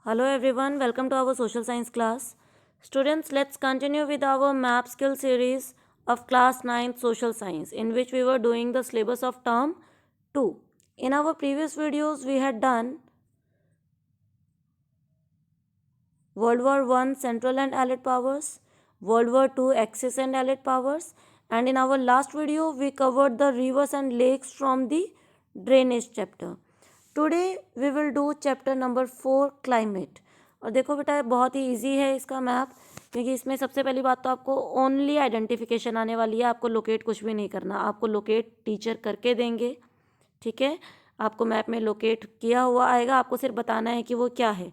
Hello everyone, welcome to our social science class. Students, let's continue with our map skill series of class 9th social science, in which we were doing the syllabus of term 2. In our previous videos we had done World War I Central and Allied Powers, World War II Axis and Allied Powers, and in our last video we covered the rivers and lakes from the drainage chapter. Today we will do chapter number 4 climate. और देखो बेटा बहुत ही easy है इसका map, क्योंकि इसमें सबसे पहली बात तो आपको ओनली आइडेंटिफिकेशन आने वाली है। आपको लोकेट कुछ भी नहीं करना, आपको लोकेट टीचर करके देंगे, ठीक है। आपको मैप में लोकेट किया हुआ आएगा, आपको सिर्फ बताना है कि वो क्या है।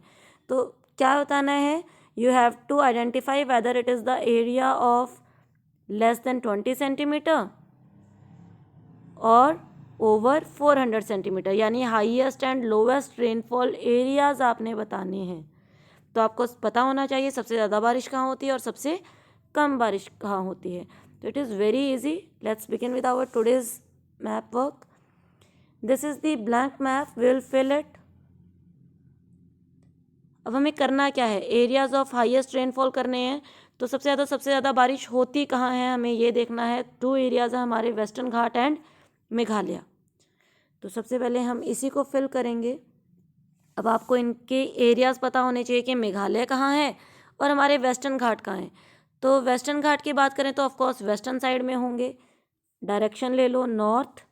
तो क्या बताना है, you have to identify whether it is the area of less than 20 centimetre और ओवर 400 सेंटीमीटर, यानी highest and lowest rainfall areas आपने बताने हैं। तो आपको पता होना चाहिए सबसे ज़्यादा बारिश कहाँ होती है और सबसे कम बारिश कहाँ होती है। तो it is very easy. Let's begin with our today's map work. This is the blank map, will fill it. अब हमें करना क्या है, एरियाज ऑफ हाईएस्ट रेनफॉल करने हैं। तो सबसे ज़्यादा बारिश होती कहाँ है हमें ये देखना है। 2 एरियाज हैं हमारे, वेस्टर्न घाट एंड मेघालय। तो सबसे पहले हम इसी को फिल करेंगे। अब आपको इनके एरियाज़ पता होने चाहिए कि मेघालय कहाँ है और हमारे वेस्टर्न घाट कहाँ हैं। तो वेस्टर्न घाट की बात करें तो ऑफकोर्स वेस्टर्न साइड में होंगे। डायरेक्शन ले लो, नॉर्थ,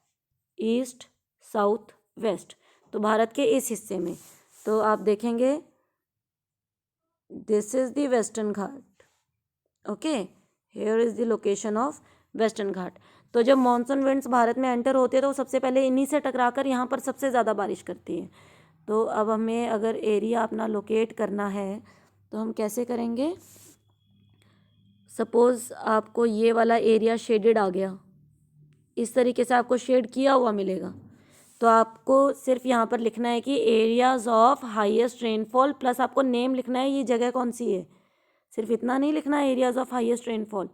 ईस्ट, साउथ, वेस्ट। तो भारत के इस हिस्से में तो आप देखेंगे this is the western Ghat. Okay, here is the location of western Ghat. तो जब मॉनसून विंड्स भारत में एंटर होती है तो सबसे पहले इन्हीं से टकराकर यहाँ पर सबसे ज़्यादा बारिश करती है। तो अब हमें अगर एरिया अपना लोकेट करना है तो हम कैसे करेंगे। सपोज़ आपको ये वाला एरिया शेडेड आ गया, इस तरीके से आपको शेड किया हुआ मिलेगा। तो आपको सिर्फ यहाँ पर लिखना है कि areas of highest rainfall, plus आपको नेम लिखना है ये जगह कौन सी है। सिर्फ इतना नहीं लिखना है एरियाज़ ऑफ हाईएस्ट रेनफॉल,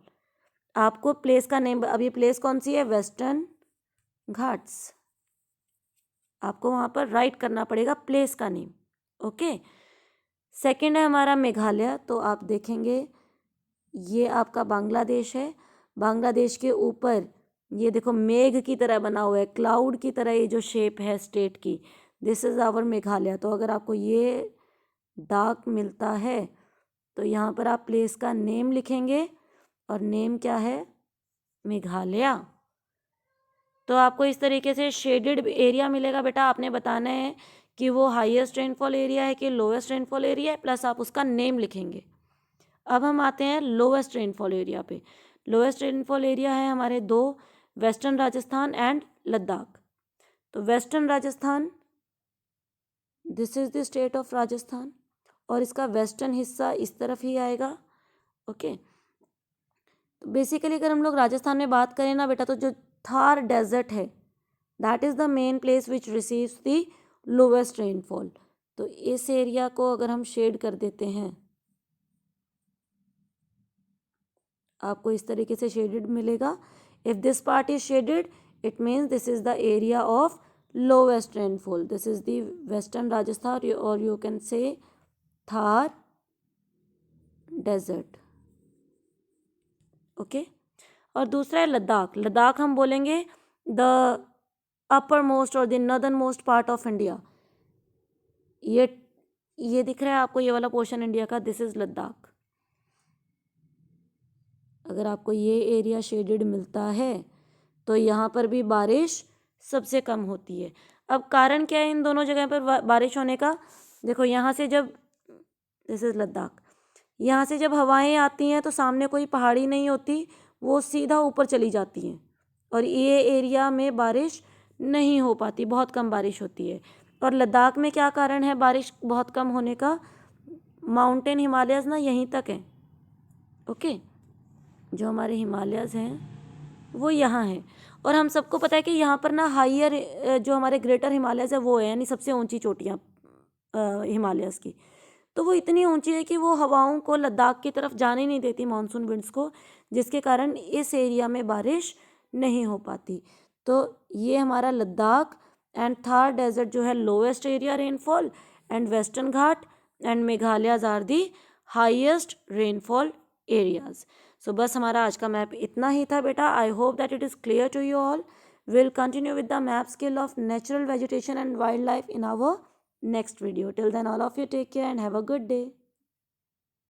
आपको प्लेस का नेम, अब ये प्लेस कौन सी है, वेस्टर्न घाट्स। आपको वहाँ पर राइट करना पड़ेगा प्लेस का नेम। ओके, सेकंड है हमारा मेघालय। तो आप देखेंगे ये आपका बांग्लादेश है। बांग्लादेश के ऊपर ये देखो मेघ की तरह बना हुआ है, क्लाउड की तरह ये जो शेप है स्टेट की, दिस इज़ आवर मेघालय। तो अगर आपको ये डार्क मिलता है तो यहाँ पर आप प्लेस का नेम लिखेंगे और नेम क्या है, मेघालय। तो आपको इस तरीके से शेडेड एरिया मिलेगा। बेटा आपने बताना है कि वो हाईएस्ट रेनफॉल एरिया है कि लोवेस्ट रेनफॉल एरिया है, प्लस आप उसका नेम लिखेंगे। अब हम आते हैं लोवेस्ट रेनफॉल एरिया पे। लोवेस्ट रेनफॉल एरिया है हमारे 2, वेस्टर्न राजस्थान एंड लद्दाख। तो western Rajasthan, this is the state of Rajasthan, और इसका वेस्टर्न हिस्सा इस तरफ ही आएगा। ओके, तो बेसिकली अगर हम लोग राजस्थान में बात करें ना बेटा, तो जो थार डेजर्ट है that is the main place which receives the lowest rainfall. तो इस एरिया को अगर हम शेड कर देते हैं, आपको इस तरीके से शेडेड मिलेगा। If this part is shaded it means this is the area of lowest rainfall, this is the western Rajasthan, और you can say Thar desert. Okay, और दूसरा है लद्दाख। लद्दाख हम बोलेंगे द अपर मोस्ट और the northern most part of India. ये दिख रहा है आपको, ये वाला पोर्शन इंडिया का, दिस इज लद्दाख। अगर आपको ये एरिया शेडेड मिलता है तो यहाँ पर भी बारिश सबसे कम होती है। अब कारण क्या है इन दोनों जगह पर बारिश होने का। देखो यहाँ से जब, दिस इज लद्दाख, यहाँ से जब हवाएं आती हैं तो सामने कोई पहाड़ी नहीं होती, वो सीधा ऊपर चली जाती हैं और ये एरिया में बारिश नहीं हो पाती, बहुत कम बारिश होती है। और लद्दाख में क्या कारण है बारिश बहुत कम होने का, माउंटेन हिमालयस ना यहीं तक है। ओके, जो हमारे हिमालयस हैं वो यहाँ हैं, और हम सबको पता है कि यहाँ पर ना हाइयर जो हमारे ग्रेटर हिमालयस है वो है, यानी सबसे ऊंची चोटियाँ हिमालयस की। तो वो इतनी ऊंची है कि वो हवाओं को लद्दाख की तरफ जाने नहीं देती, मानसून विंड्स को, जिसके कारण इस एरिया में बारिश नहीं हो पाती। तो ये हमारा लद्दाख एंड थार डेजर्ट जो है lowest area rainfall, and western Ghat and Meghalayas are the highest rainfall areas. So बस हमारा आज का मैप इतना ही था बेटा। I hope that it is clear to you all. Will continue with the map skill of natural vegetation and wildlife in our next video. Till then, all of you take care and have a good day.